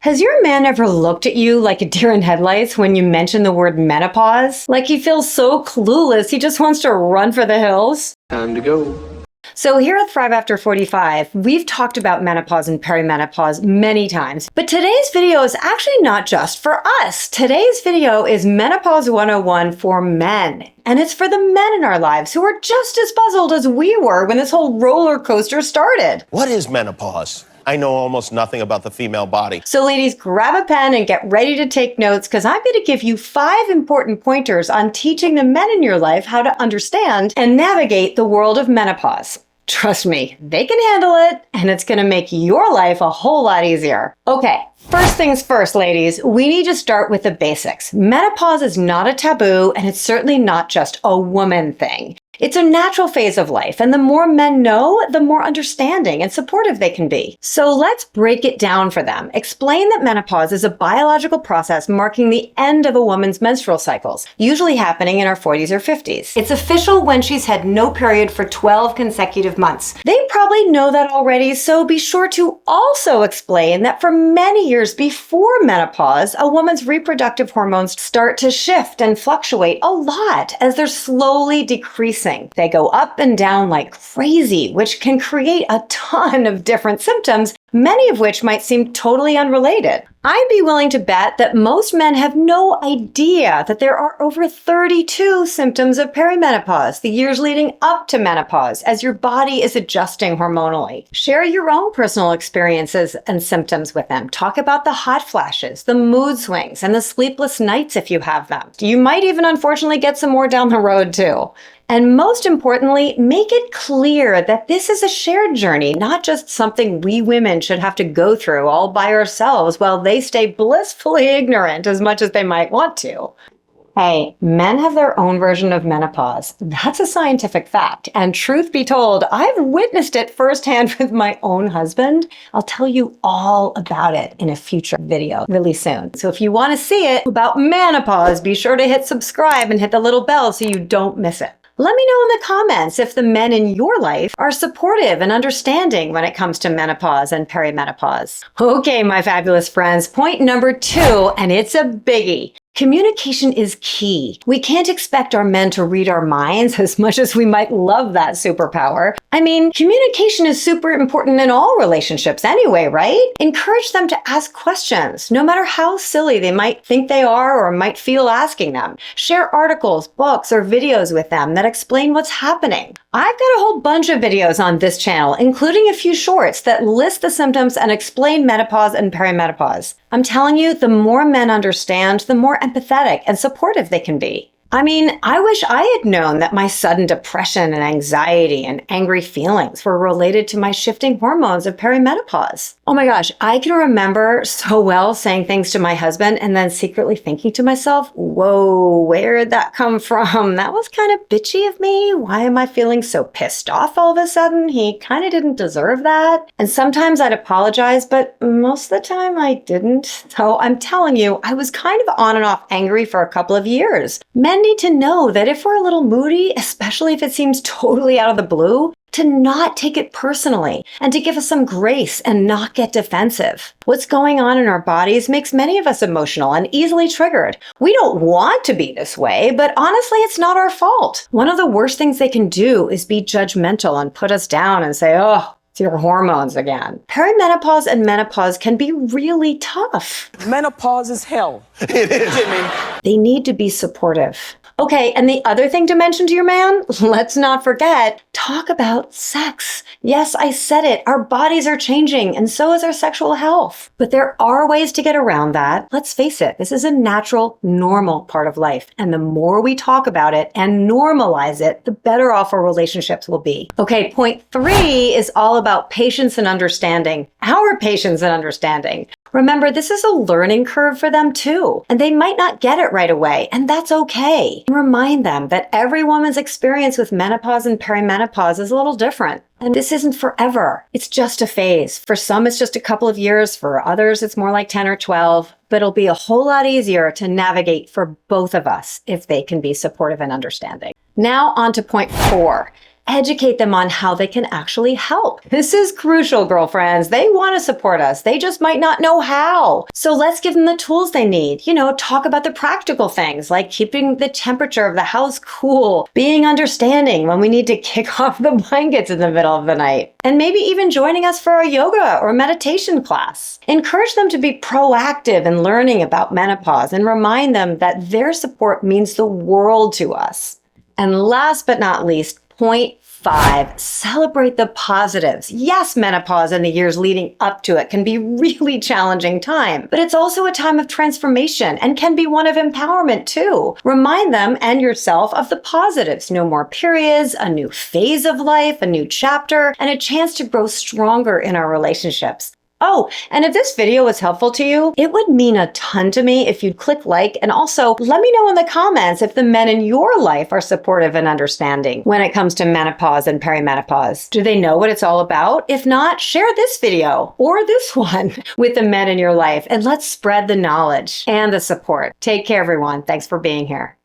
Has your man ever looked at you like a deer in headlights when you mention the word menopause? Like he feels so clueless, he just wants to run for the hills? Time to go. So here at Thrive After 45, we've talked about menopause and perimenopause many times, but today's video is actually not just for us. Today's video is Menopause 101 for men. And it's for the men in our lives who are just as puzzled as we were when this whole roller coaster started. What is menopause? I know almost nothing about the female body. So ladies, grab a pen and get ready to take notes because I'm going to give you 5 important pointers on teaching the men in your life how to understand and navigate the world of menopause. Trust me, they can handle it, and it's going to make your life a whole lot easier. Okay, first things first, ladies, we need to start with the basics. Menopause is not a taboo, and it's certainly not just a woman thing. It's a natural phase of life, and the more men know, the more understanding and supportive they can be. So let's break it down for them. Explain that menopause is a biological process marking the end of a woman's menstrual cycles, usually happening in our 40s or 50s. It's official when she's had no period for 12 consecutive months. They probably know that already, so be sure to also explain that for many years before menopause, a woman's reproductive hormones start to shift and fluctuate a lot as they're slowly decreasing. They go up and down like crazy, which can create a ton of different symptoms, many of which might seem totally unrelated. I'd be willing to bet that most men have no idea that there are over 32 symptoms of perimenopause, the years leading up to menopause, as your body is adjusting hormonally. Share your own personal experiences and symptoms with them. Talk about the hot flashes, the mood swings, and the sleepless nights if you have them. You might even unfortunately get some more down the road too. And most importantly, make it clear that this is a shared journey, not just something we women should have to go through all by ourselves while they stay blissfully ignorant as much as they might want to. Hey, men have their own version of menopause. That's a scientific fact. And truth be told, I've witnessed it firsthand with my own husband. I'll tell you all about it in a future video really soon. So if you want to see it about menopause, be sure to hit subscribe and hit the little bell so you don't miss it. Let me know in the comments if the men in your life are supportive and understanding when it comes to menopause and perimenopause. Okay, my fabulous friends, point number 2, and it's a biggie. Communication is key. We can't expect our men to read our minds as much as we might love that superpower. I mean, communication is super important in all relationships anyway, right? Encourage them to ask questions, no matter how silly they might think they are or might feel asking them. Share articles, books, or videos with them that explain what's happening. I've got a whole bunch of videos on this channel, including a few shorts that list the symptoms and explain menopause and perimenopause. I'm telling you, the more men understand, the more empathetic and supportive they can be. I mean, I wish I had known that my sudden depression and anxiety and angry feelings were related to my shifting hormones of perimenopause. Oh my gosh, I can remember so well saying things to my husband and then secretly thinking to myself, whoa, where did that come from? That was kind of bitchy of me. Why am I feeling so pissed off all of a sudden? He kind of didn't deserve that. And sometimes I'd apologize, but most of the time I didn't. So I'm telling you, I was kind of on and off angry for a couple of years. Men need to know that if we're a little moody, especially if it seems totally out of the blue, to not take it personally and to give us some grace and not get defensive. What's going on in our bodies makes many of us emotional and easily triggered. We don't want to be this way, but honestly, it's not our fault. One of the worst things they can do is be judgmental and put us down and say, oh, it's your hormones again. Perimenopause and menopause can be really tough. Menopause is hell. It is. Jimmy. They need to be supportive. Okay, and the other thing to mention to your man, let's not forget, talk about sex. Yes, I said it. Our bodies are changing, and so is our sexual health. But there are ways to get around that. Let's face it, this is a natural, normal part of life. And the more we talk about it and normalize it, the better off our relationships will be. Okay, point 3 is all about patience and understanding. Our patience and understanding. Remember, this is a learning curve for them too, and they might not get it right away, and that's okay. Remind them that every woman's experience with menopause and perimenopause is a little different, and this isn't forever. It's just a phase. For some, it's just a couple of years. For others, it's more like 10 or 12, but it'll be a whole lot easier to navigate for both of us if they can be supportive and understanding. Now on to point 4. Educate them on how they can actually help. This is crucial, girlfriends. They want to support us. They just might not know how. So let's give them the tools they need. Talk about the practical things like keeping the temperature of the house cool, being understanding when we need to kick off the blankets in the middle of the night, and maybe even joining us for a yoga or meditation class. Encourage them to be proactive in learning about menopause and remind them that their support means the world to us. And last but not least, point 5, celebrate the positives. Yes, menopause and the years leading up to it can be really challenging time, but it's also a time of transformation and can be one of empowerment too. Remind them and yourself of the positives. No more periods, a new phase of life, a new chapter, and a chance to grow stronger in our relationships. Oh, and if this video was helpful to you, it would mean a ton to me if you'd click like, and also let me know in the comments if the men in your life are supportive and understanding when it comes to menopause and perimenopause. Do they know what it's all about? If not, share this video or this one with the men in your life, and let's spread the knowledge and the support. Take care, everyone. Thanks for being here.